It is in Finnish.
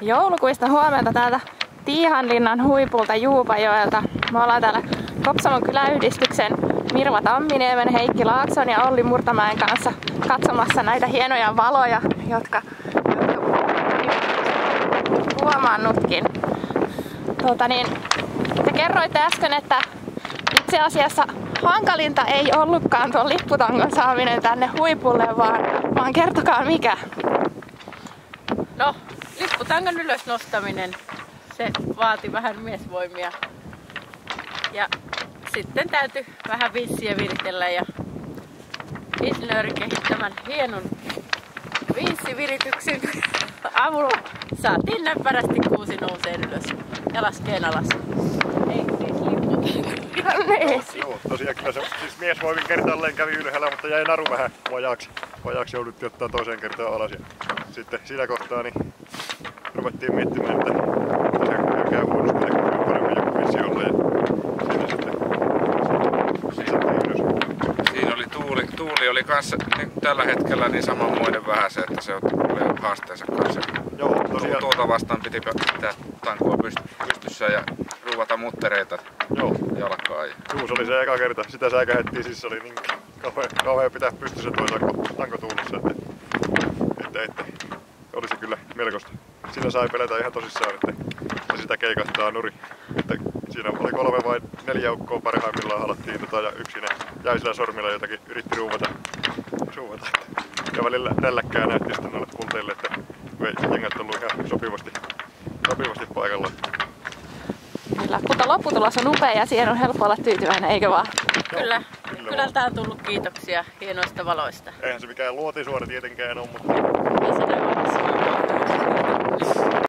Joulukuista huomenta täältä Tiihanlinnan huipulta Juupajoelta. Me ollaan täällä Kopsamon kyläyhdistyksen Mirva Tamminiemen, Heikki Laakson ja Olli Murtamäen kanssa katsomassa näitä hienoja valoja, jotka huomannutkin. Te kerroitte äsken, että itse asiassa hankalinta ei ollutkaan tuon lipputangon saaminen tänne huipulle, vaan kertokaa mikä. No, lipputangon ylös nostaminen, se vaati vähän miesvoimia. Ja sitten täytyi vähän vissiä viritellä ja insinöörin kehittämän hienon vissivirityksen avulla saatiin näppärästi kuusi nouseen ylös ja laskeen alas. Ei siis lipputango. Joo, tosiaan kyllä se siis miesvoimin kertaalleen kävi ylhäällä, mutta jäi naru vähän vajaaksi jouduttiin ottaa toiseen kertaan alas. Ja sitten siinä kohtaa niin ruvettiin miettimään, että se käy huonosti, että paremmin joku vissi olla. Ja siinä sitten ylös. Siinä oli tuuli oli kanssa niin tällä hetkellä niin samanmoinen vähän se, että se on haasteensa kanssa. Joo, tosiaan. Tuota vastaan piti pitää tankua pystyssä ja ruuvata muttereita jalkaan. Joo, se oli se eka kerta. Sitä säikähettiin, siis se oli niin kauhea pitää pystyssä toi tanko tuulussa, että olisi kyllä melkoista. Siinä sai pelätä ihan tosissaan, että sitä keikahtaa nuri. Että siinä oli 3 vai 4 ukkoa parhaimmillaan halattiin ja yksi ne jäi sillä sormilla jotakin yritti ruuvata. Ja välillä nälläkkää näytti sitten noille pulteille, että jengät on ollut ihan sopivasti paikallaan. Kyllä, mutta lopputulos on upea ja siihen on helppo olla tyytyväinen, eikö vaan? Kyllä täältä on tullut kiitoksia hienoista valoista. Eihän se mikään luotisuori tietenkään ole, mutta ei se